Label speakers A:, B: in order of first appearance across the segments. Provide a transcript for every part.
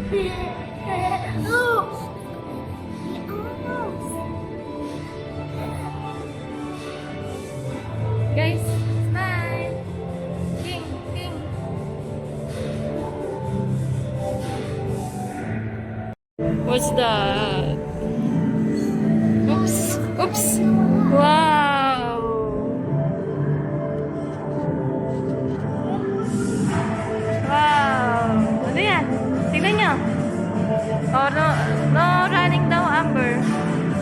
A: Guys, smile. King, king. What's that? Oops, oops. Wow. Wow. Ano yan? Tingnan nyo. Oh, no running daw, Amber.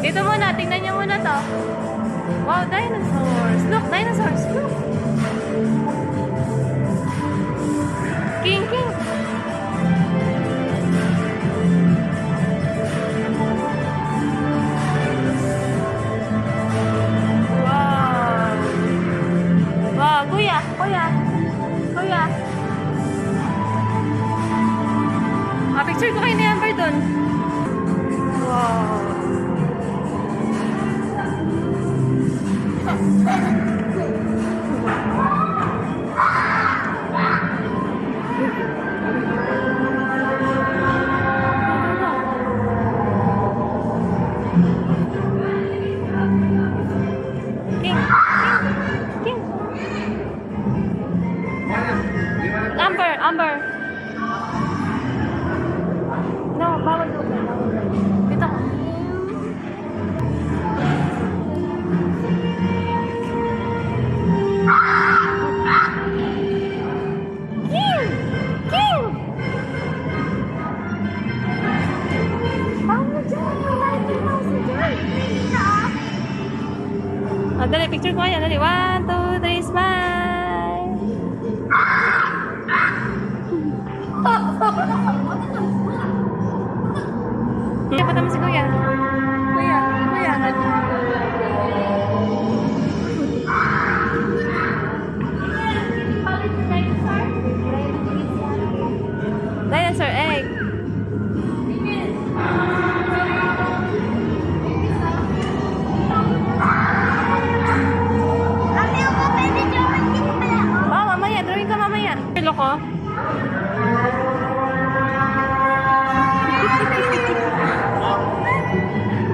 A: Dito muna, tingnan nyo muna to. Wow, dinosaurs. Look, dinosaurs. Look. King, king. Wow. Wow, kuya, kuya. Kuya. Picture ko kayo ni Amber dun. Wow. King, king, king. Amber, Amber. No, bawal doon. Dito ka. King! King! Paano dyan? Lighting house na dyan. Dali, picture ko yan. Dali, 1, 2, 3, smile! Dapat naman si Kuya. Kuya, Kuya. Dinosaur egg. Oh, mamaya. Drawing ka mamaya. Loko.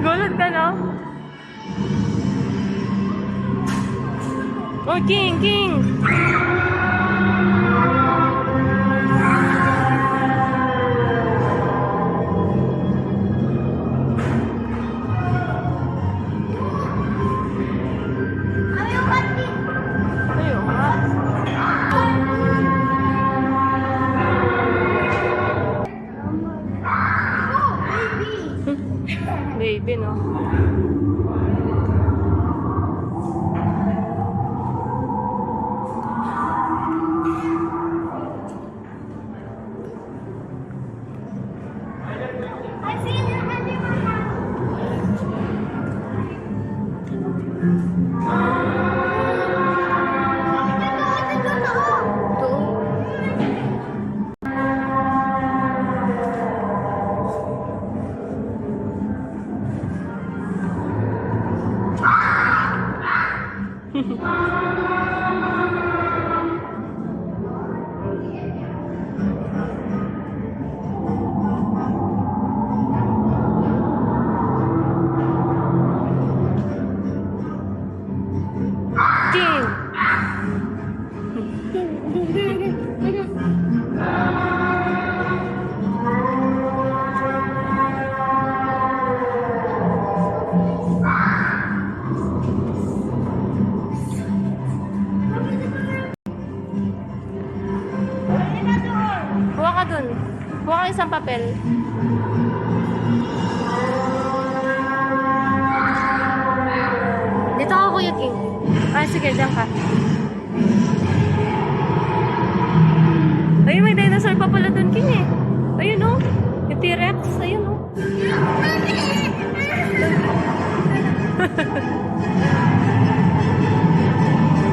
A: Gulod ka, no? Oh, king, king! Ayaw nga. Baby, no? Kuha ka dun. Kuha ka isang papel. Dito ako, Kuya King. Ah, sige, dyan ka. Ayun, may dinosaur pa pala dun, King eh. Ayun oh. Yung T-Rex. Ayun oh.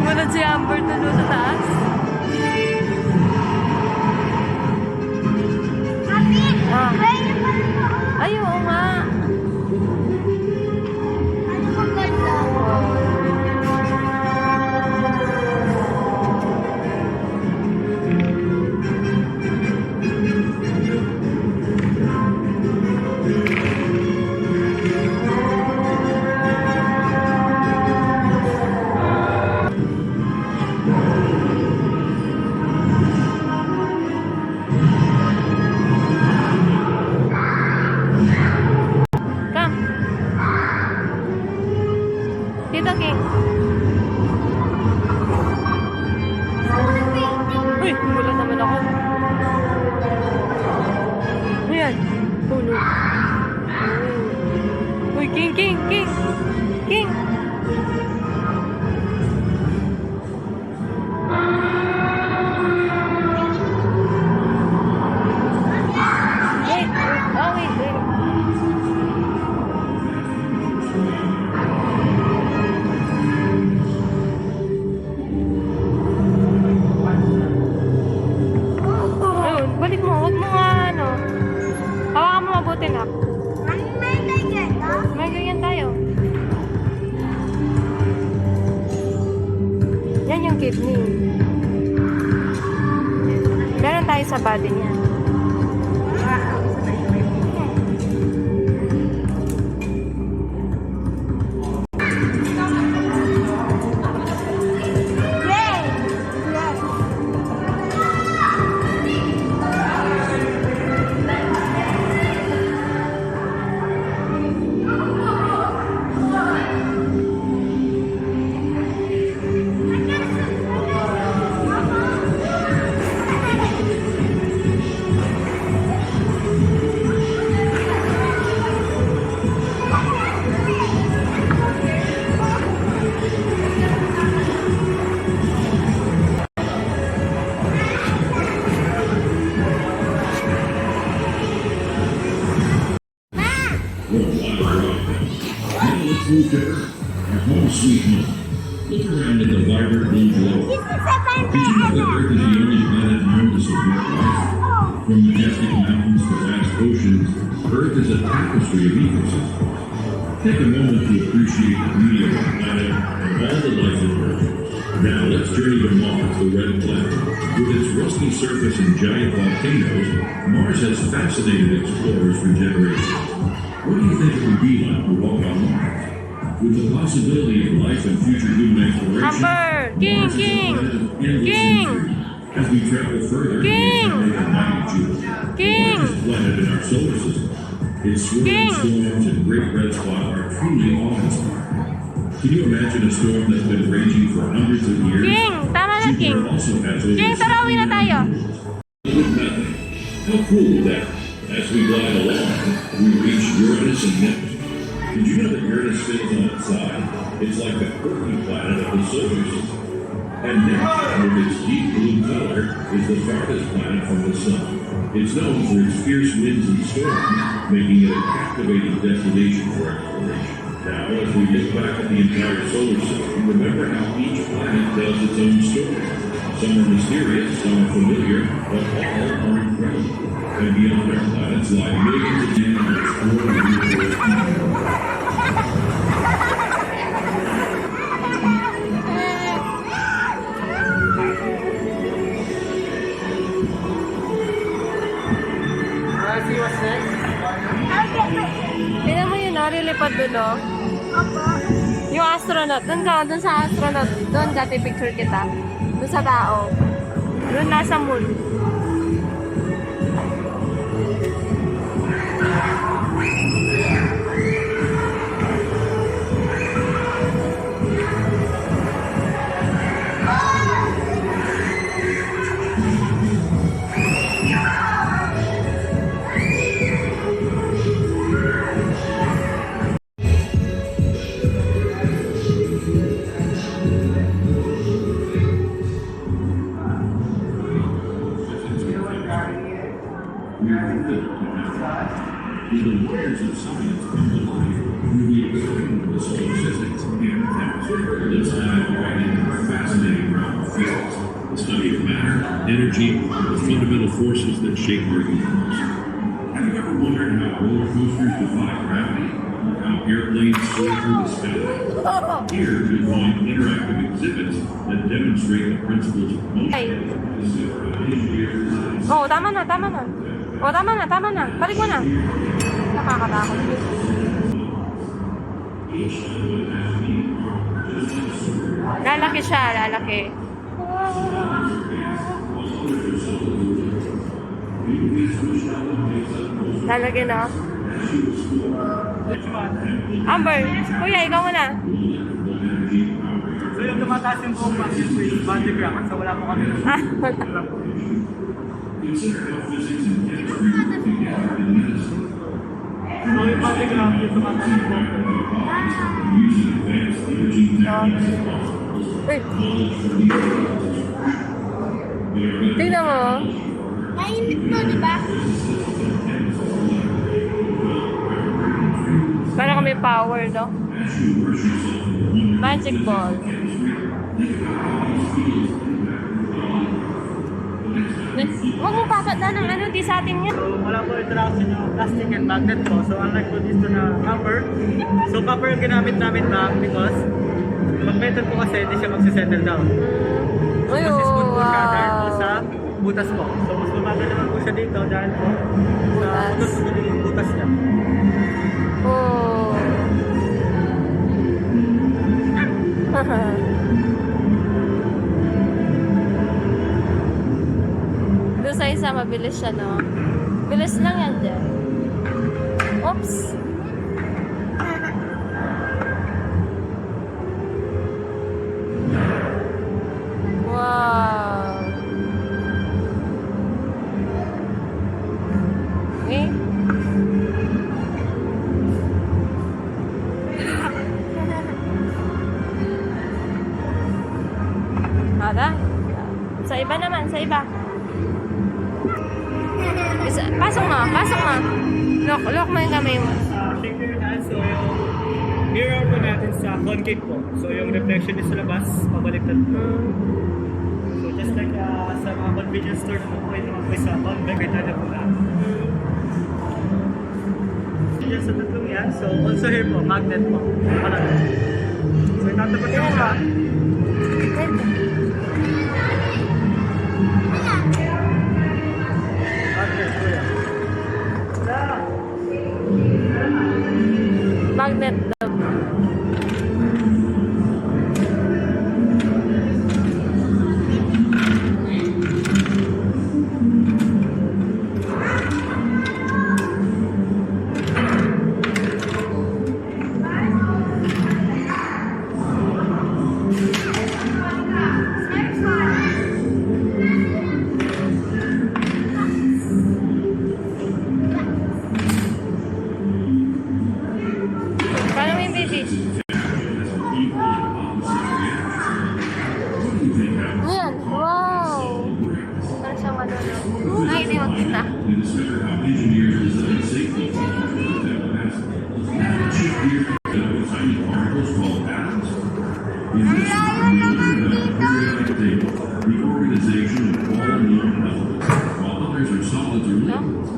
A: Munod si Amber dun sa taas. Ah. Ay, oo nga.
B: Ano maganda?
A: Uy, King, King, King! King! Wait, oh wait, wait. Ayun, balik mo, wag mo nga ano. Hawakan mo mabuti na.
B: May ganyan, no?
A: May ganyan tayo. Yan yung kidney. Meron tayo sa body niya.
B: Yay! Yay!
C: Now let's move to Earth, our home sweet home. Look around at the vibrant blue glow.
B: This is a
C: Did you know that Earth is the only planet known to support life? From majestic mountains to vast oceans, Earth is a tapestry of ecosystems. Take a moment to appreciate the beauty of our planet and all the life on Earth. Now let's journey to Mars, the red planet. With its rusty surface and giant volcanoes, Mars has fascinated explorers for generations. What do you think it would be like to walk on Mars? With the possibility of life and future human exploration,
A: Amber! King,
C: Mars is a
A: King!
C: planet of endless
A: King!
C: intrigue. As we travel further,
A: King!
C: we examine magnitude.
A: King!
C: The largest planet in our solar system. Its
A: King!
C: swirling storms and great red spot are truly awe-inspiring. Can you imagine a storm that's been raging for hundreds of years?
A: King! Tama na, King!
C: Jupiter also has over
A: King, tara, uwi na tayo!
C: With methane. How cool would that be? As we glide along, we reach Uranus and Neptune. Did you know that Uranus spins on its side? It's like the quirky planet of the solar system. And Neptune, with its deep blue color, is the farthest planet from the sun. It's known for its fierce winds and storms, making it a captivating destination for exploration. Now, as we look back at the entire solar system, remember how each planet tells its own story. Some are mysterious, some are familiar, but all are incredible. And beyond our planets lie millions of animals exploring the universe.
A: Tignan mo yun, oh, lilipad doon, oh. Yung astronaut. Doon ka, doon sa astronaut. Doon, dati picture kita. Doon sa tao. Doon nasa moon.
C: We are committed to math. With the wonders of science come to life through the experiment of solar physics and chemistry. Let's dive right into the fascinating realm of physics, the study of matter, energy, and the fundamental forces that shape our universe. Have you ever wondered how roller coasters defy gravity? How airplanes soar through the sky? Here you'll find interactive exhibits that demonstrate the principles of motion.
A: Ay.
C: Engineers and
A: Oh, tama na, tama na. Oh, tama na, tama na. Balik mo na. Nakakatakot. Lalaki siya, lalaki. Lalaki na. Amber, kuya, ikaw muna.
D: So yung tumataas yung buhok natin po yung body crack so wala po kami.
A: Ah,
C: Consider how physics and chemistry work together in medicine.
D: telegraph yung tumatawag po.
C: Using advanced imaging techniques and
A: Uy,
C: knowledge from the
A: tingnan mo.
B: Mainit mo, di ba?
A: Para kami power, no? Magic ball. Huwag mo papatla ng ano, di sa atin yan.
D: So, wala po interaction yung plastic and magnet po. So, unlike po dito na copper. So, copper yung ginamit namin na because pag metal po kasi, hindi siya magsisettle down.
A: Uy,
D: Kasi smooth po siya dahil po
A: wow.
D: sa butas po. So, mas mabagal naman po siya dito dahil po sa
A: Butas.
D: butas po yung butas niya.
A: Oh. Doon sa isa, mabilis siya, no? Bilis lang yan dyan. Oops! Wow! Eh? Ada? Sa iba naman, sa iba. Pasok mo, pasok mo. Lock mo yung kamay mo.
D: Shake your hand. So, yung mirror po natin sa concave po. So, yung reflection is sa labas, pabaliktad po. So, just like sa mga convenience store naman po, ito naman po sa convex, ito na po lang. Yan sa tatlong yan. So, also here po, magnet po. Parang. So, itatapat ko siya. Magnet po yan.
A: Magnet daw. Paano mo yung baby? Ayan, wow! Parang siyang ano, no? Ay, hindi magkita.
C: and discover how engineers design safety features that last. Chip gear with tiny particles called atoms. In this periodic table, the organization of all known elements, while others are solids or liquids.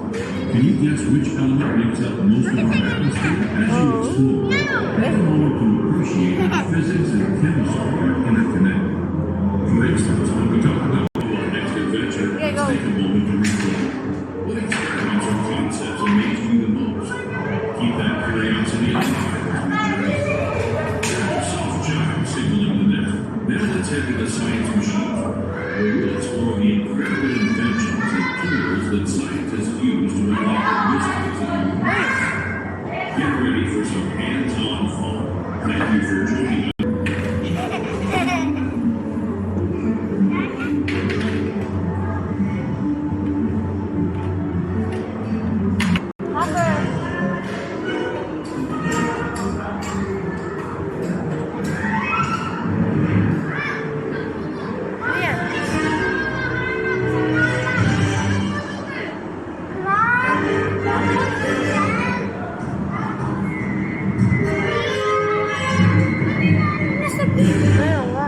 C: Can you guess which element makes up most of our atmosphere? As you explore, take a moment to appreciate how physics and chemistry are interconnected. For instance, when we talk about our next adventure,
A: Okay, go.
C: let's take a moment to reflect. What experiments or concepts amazed you the most? Keep that curiosity alive. Soft child signaling the net. Now let's head to the science machine, where we'll explore the incredible inventions and tools that scientists use to unlock the mysteries of the universe. Get ready for some hands-on fun. Thank you for joining us.
A: Hopper! Ayan. Ayun nga.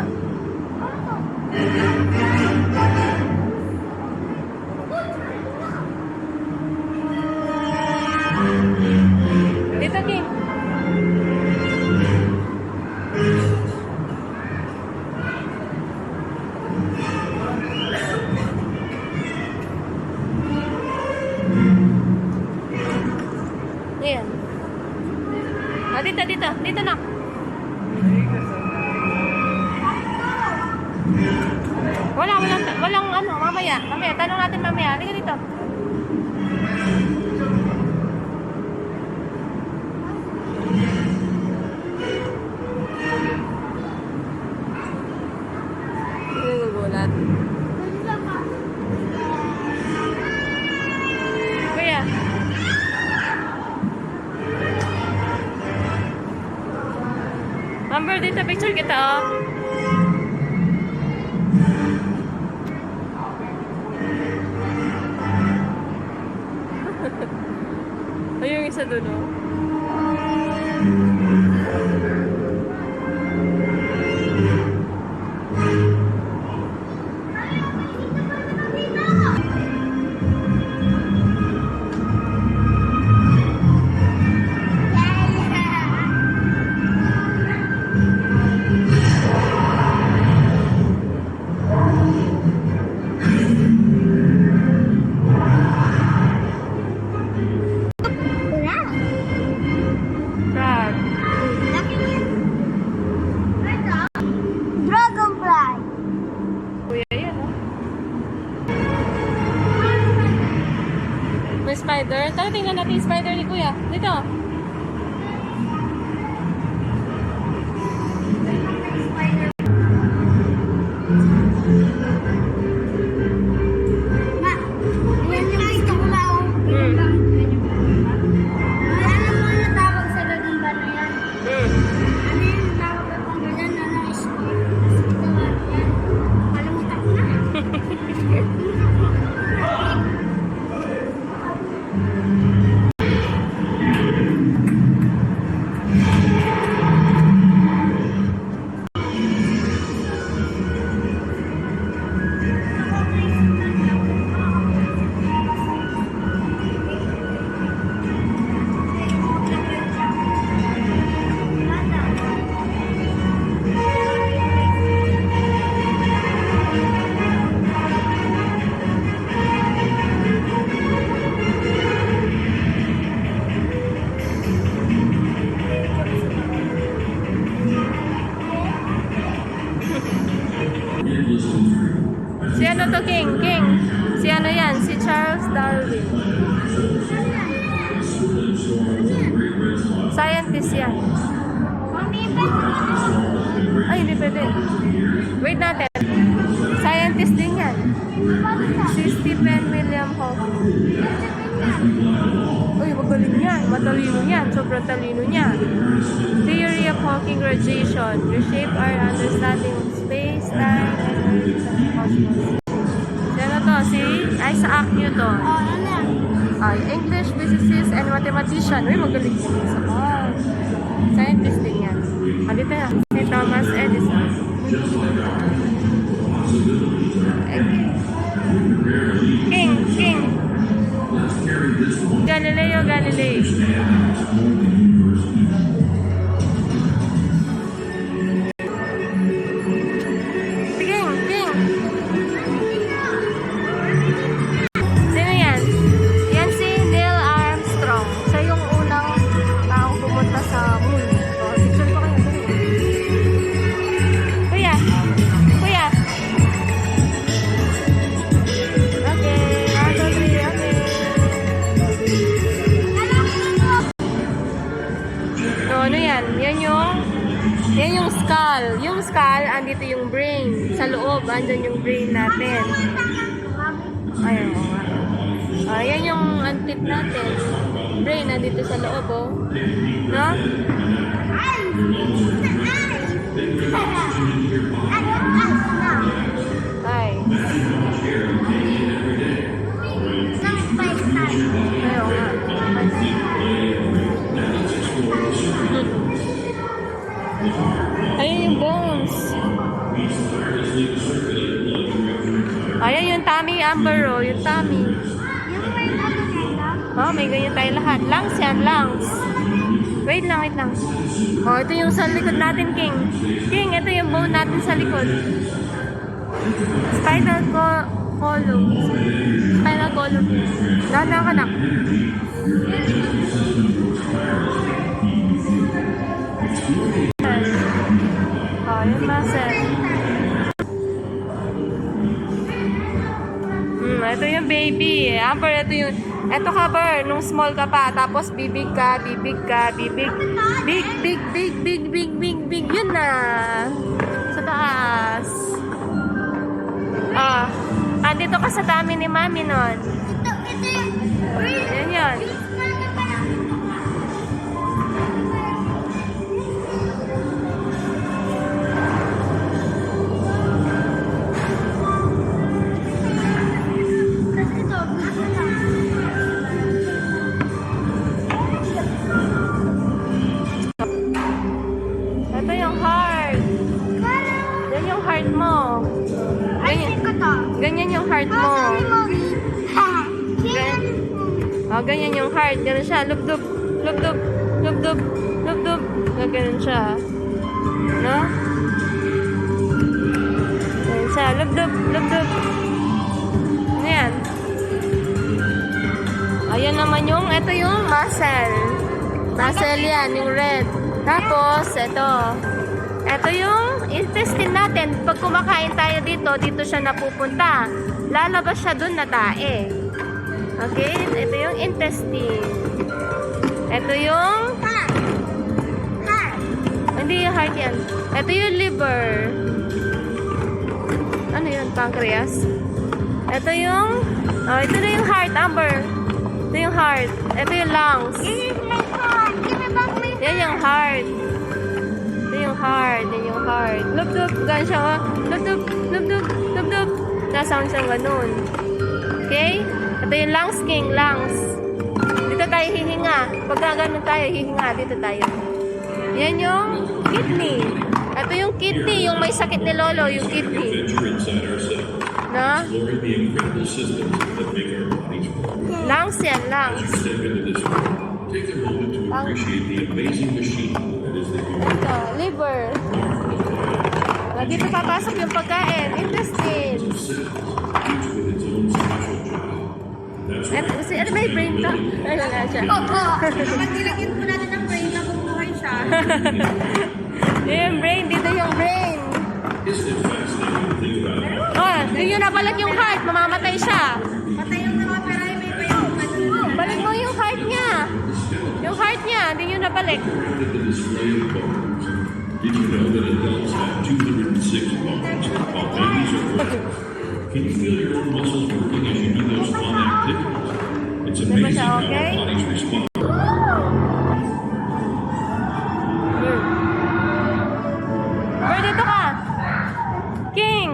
A: Dito, Kim. Ayan. Ah, dito, dito. Dito na. Walang ano, mamaya. Mamaya, tanong natin mamaya. Halika dito. Nagugulat. Kuya. Amber, dito picture kita, oh. Ayun yung isa doon, oh. Crab.
B: Dragonfly.
A: Kuya, yan, oh. May spider. Tara, tingnan natin yung spider ni Kuya. Dito.
B: Ma, yan yung gusto ko lang.
A: Hmm.
B: Alam mo ano tawag sa gagamba na yan?
A: Hmm.
B: Ano yung tawag sa gagamba dyan? Ano yung score? Tapos ito nga yan. Kalimutan ko na.
A: Si ano to, King? King. Si ano yan? Si Charles Darwin. Scientist yan.
B: Mami, pwede
A: Ay, hindi pwede. Wait natin. Scientist din yan. Si Stephen William Hawking. Uy, magaling yan. Matalino yan. Sobrang talino niya. Theory of Hawking radiation reshape our understanding of space, time, and cosmos. Sino to? Si Isaac Newton.
B: ano yan?
A: English physicist and mathematician. Uy, magaling yan. Scientist din yan. Dito yan. Si Thomas Edison. King. Galileo Galilei. King. Sino yan? Yan si Neil Armstrong. Siya yung unang taong pumunta sa moon. O, picture ko kayo. Kuya. Okay. 1, 2, 3. Okay. So, ano yan? Yan yung skull. Yung skull, andito yung brain. Sa loob, andyan yung brain natin. Ayun, oo nga. Yan yung antip natin. Brain, nandito sa loob, oh. No? Ay. Ayun nga. Ayun yung bones. Ayan yung tummy, Amber, oh. Yung tummy. Oh, may ganyan tayo lahat. Lungs yan, lungs. Wait lang. Oh, ito yung sa likod natin, King. King, ito yung bone natin sa likod. Spinal column. Dahan ka na. Oh, yung muscle. Ito yung baby. Amber, ito ka, Ber, nung small ka pa, tapos bibig. Big. Yun na. Sa taas. Andito ka sa dami ni Mami nun.
B: Ito yung
A: Yan. yan yung heart. Ganun siya. Lubdub, lubdub, lubdub, lubdub. Ganun siya. No? Ganun siya. Lubdub, lubdub. Ano yan? Ayan naman yung, ito yung muscle. Muscle yan, yung red. Tapos, ito yung intestine natin. Pag kumakain tayo dito, dito siya napupunta. Lalabas siya dun na tae. Okay? Ito yung intestine. Ito yung... Hindi yung heart yan. Ito yung liver. Ano yun? Pancreas? Ito yung... Oh, ito na yung heart, Amber. Ito yung heart. Ito yung lungs. Yan yung heart. Ito yung heart. Yan yung heart. Lubdub. Gan siya. Oh. Lubdub. Lubdub. Lubdub. Nasound siya ganun. Okay? Ito yung lungs, king. Lungs. Dito tayo hihinga. Pagka ganun tayo, hihinga. Dito tayo. Yan yung kidney. Ito yung kidney. Yung may sakit ni Lolo. Yung kidney.
C: Adventure inside ourselves.
A: Na?
C: Exploring the incredible systems that make our bodies work.
A: Lungs yan. Lungs.
C: Step into this world. Take a moment to appreciate the amazing machine that is the human
A: Ito. Liver. Dito papasok yung pagkain. Intestine.
C: system, each with its own special job. That's right.
A: Ano may brain ka? Ay, wala siya.
B: Opo. Pag nilagyan po natin ng brain, nabubuhay siya.
A: Yung brain. Dito yung brain.
C: Isn't it fascinating to think about how
A: Oh, yun na balik yung heart. Mamamatay siya.
B: Patay yung mga peray, may pa yung
A: Balik mo yung heart niya. Yung heart niya. Hindi yun nabalik.
C: at the display of bones? Did you know that adults have 206 bones, while babies are growing? Can you feel your own muscles working as you do those fun activities? It's amazing
A: siya
C: how
A: okay?
C: our bodies respond.
A: Where dito ka? King.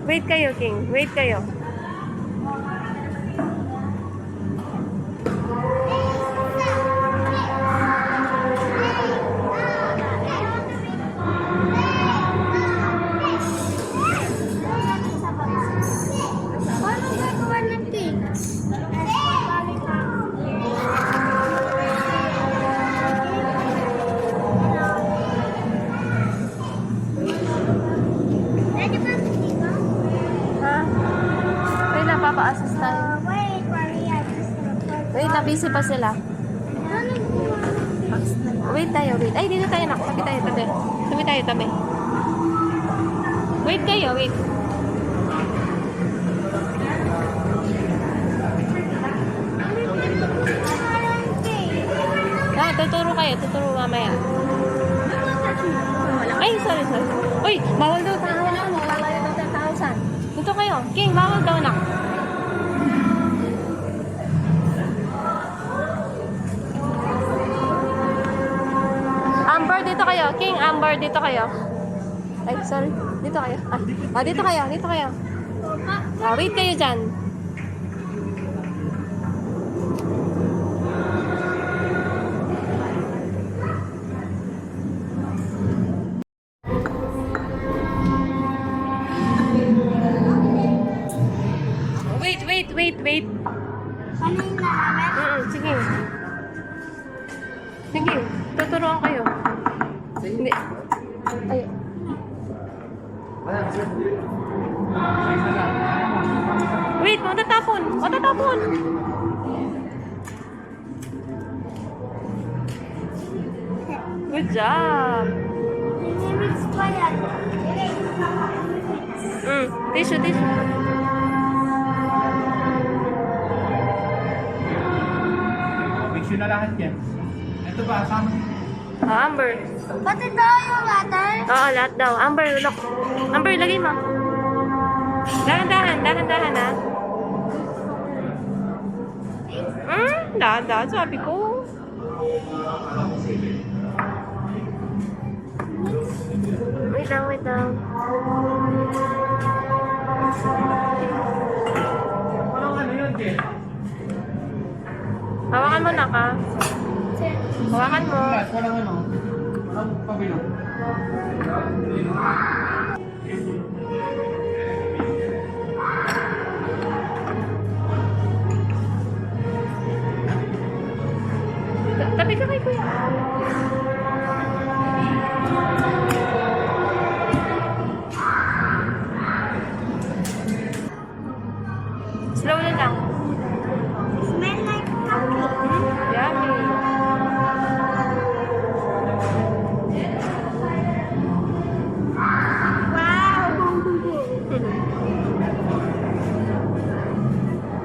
A: Wait kayo, King. Wait kayo.
B: Paano gagawa ng cake? Ready ba dito?
A: Ha? Wait na, papa-assist tayo.
B: Wait, Maria.
A: Wait na, busy pa sila. Wait tayo, wait. Ay, dito tayo, nak. Tabi tayo, tabi. Tabi tayo, tabi. Wait kayo, wait. Ah, tuturo kayo, tuturo mamaya. Ay, sorry, sorry. Uy, bawal daw tahawakan mo. Lalayo daw tayo tahawasan. Dito kayo. King, bawal daw nak. Amber, dito kayo. King, Amber, dito kayo. Ay, sorry. Dito kayo. Ah, dito kayo. Dito kayo. Ah, wait kayo dyan. Wait, wait, wait, wait.
B: Ano yung nalaman?
A: Sige. Sige, tuturuan kayo. Hindi. Ay. Wait, matatapon. Matatapon. Good job.
B: Remix pa yan.
A: Tissue, tissue.
D: Mix yun na lahat yan. Ito ba, sama?
A: Amber.
B: Pati daw yung water.
A: Oo, lahat daw. Amber, look. Amber, lagay mo. Dahan-dahan, dahan-dahan ha. Dahan-dahan, sabi ko. Wait lang, wait lang.
D: Parang ano yun, Jen?
A: Hawakan mo na ka. Hawakan mo.
D: Walang ano. Walang pabilo.
A: Tabi ka kay kuya. Slow na lang.
B: Smell like coffee.
A: Yummy.
B: Wow.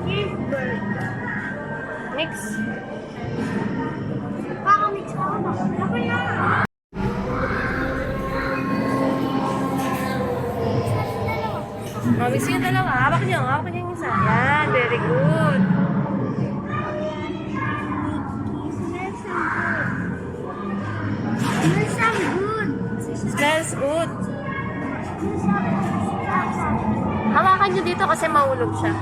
B: Cheeseburger.
A: Mix.
B: Baka mix ako na. Ako na.
A: Oh, mix yung dalawa. Hawak niyo yung isa. Yan, very good.
B: Smells so good.
A: Smells good. Hawakan niyo dito kasi mahulog siya.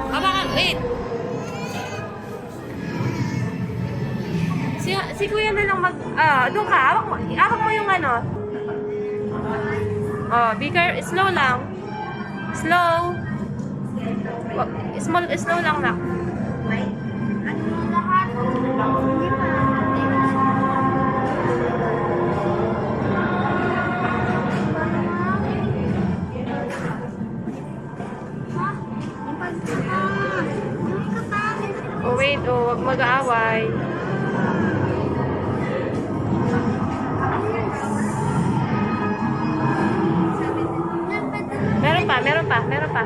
A: Hawakan, wait. Si kuya na lang doon ka, hawak mo yung ano. Oh, slow lang. Slow. Slow lang na.
B: Ano lahat? Hindi pa.
A: Oh, wait. Oh, wag mag-aaway. Meron pa.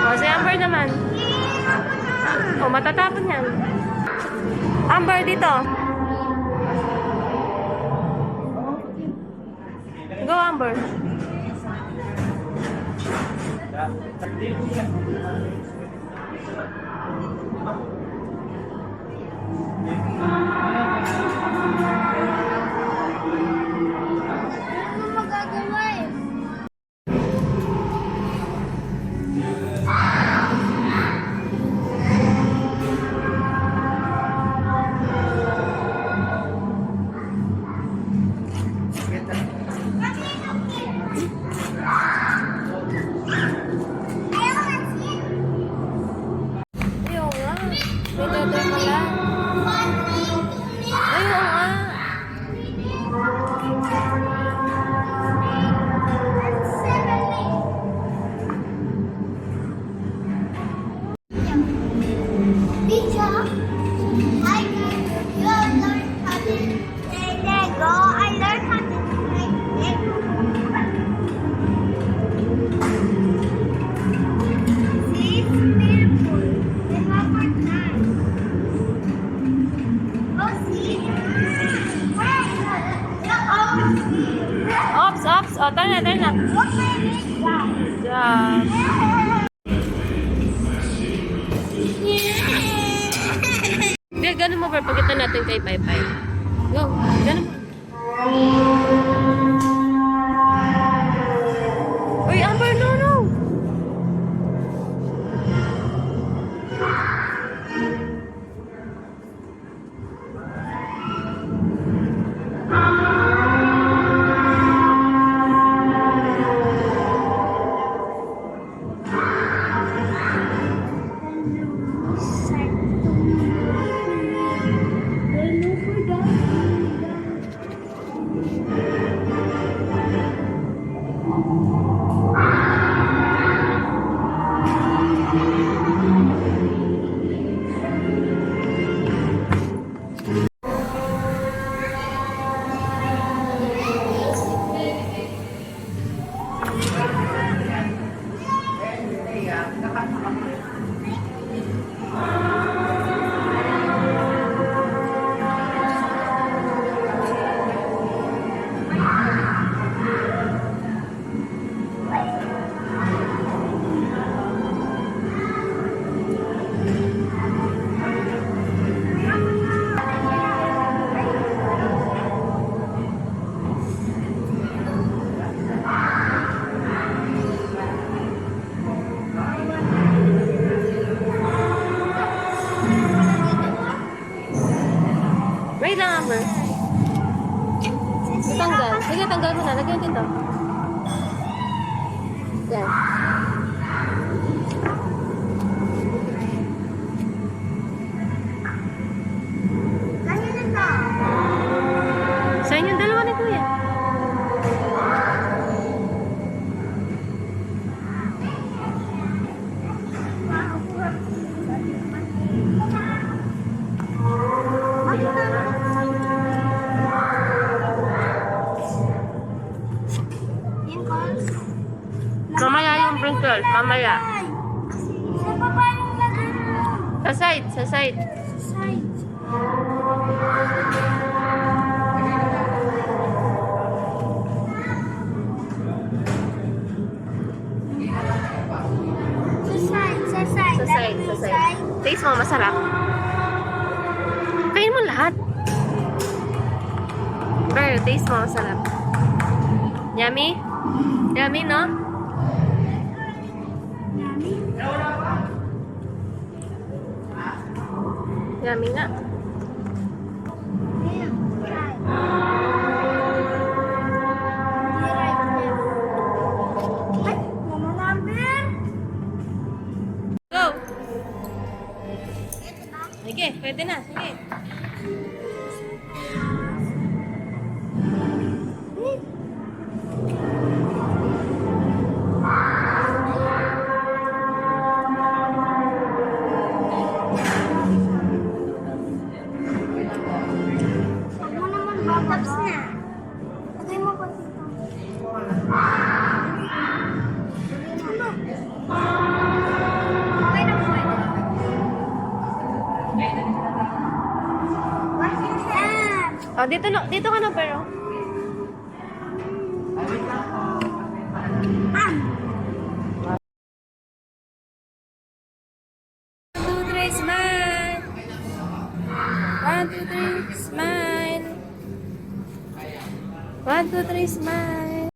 A: Oh, si Amber naman. Oh, matatapon yan. Amber, dito. Go, Amber.
B: Ano magagawa eh?
A: Ayaw nga. May dadal ka lang. Ayaw nga.
B: Teacher, I learned how to play Lego. I learned how to play Lego. See, it's beautiful. And one more time. Oh, see?
A: Ops. Oh, turn na.
B: What my name is?
A: Yeah. Hindi, ganun mo, Ver. Pagkita natin kay Pai Pai. Go. Ganun mo. Uy, Amber, no. Wait lang, Amber. Tanggal. Sige, tanggal mo na. Lagyan dito. Yan.
B: Kanina to.
A: Sa inyong dalawa ni Kuya.
B: Yan, calls.
A: Mamaya yung sprinkle. Mamaya.
B: Sa baba yung lagay mo.
A: Sa side. Sa side.
B: Sa side. Sa side, sa side.
A: Sa side. Sa side. Taste mo, masarap. Kain mo lahat. Pero taste mo, masarap. Yummy? Yummy, no? Yummy nga.
B: Ayan, try. Ay, mama number.
A: Go! Sige, pwede na. Sige.
B: Huwag mo naman bababs na. Lagay mo pa dito. Okay na po. What's that?
A: Oh, dito ka na pero. Two, three, smile. 1, 2, 3, smile. 1, 2, 3, smile.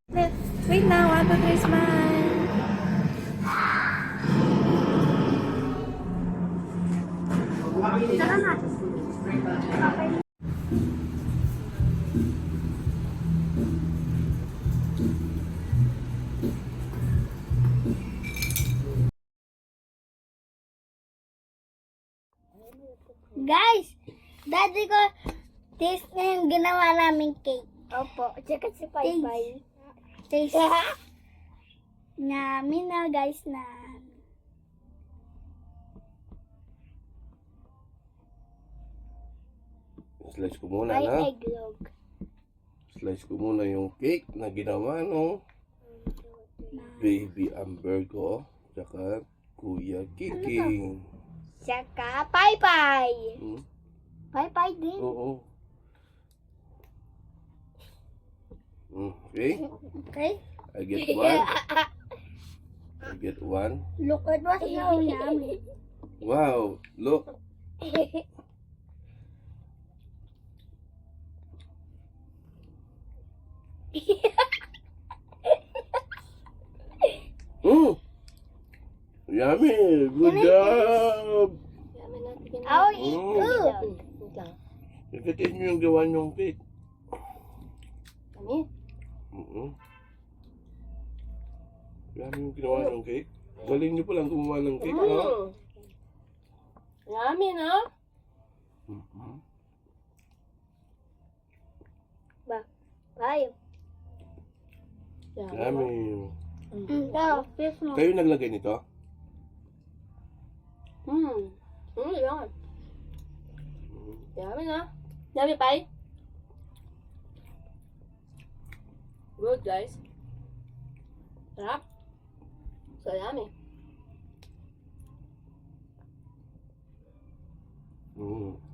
A: Wait now, 1, 2, 3, smile.
B: Tara na. Okay. Guys, daddy ko, taste na yung ginawa naming cake. Opo, tsaka si Pai. Taste. Namin na guys na.
E: Slice ko muna
B: May
E: na.
B: egglog.
E: Slice ko muna yung cake na ginawa no. Baby Amber ko. Tsaka Kuya Kiking.
B: Tsaka Pai.
E: Hmm?
B: Pai din.
E: Oo. Okay.
B: Okay?
E: I get one. I get one.
B: Look at what's so yummy.
E: Wow. Look. Yummy. Good job.
B: I'll eat food.
E: Ikatin nyo yung gawa nyong cake.
A: Kami?
E: Yummy yung ginawa nyong cake. Galing nyo palang gumawa ng cake, no?
A: Yummy, no?
B: Tayo.
E: Yummy.
B: Ito, fish mo.
E: Kayo naglagay nito?
A: Yan. Yummy, no? Yummy, Pai? Good, guys. Sarap. So yummy.
E: Oo.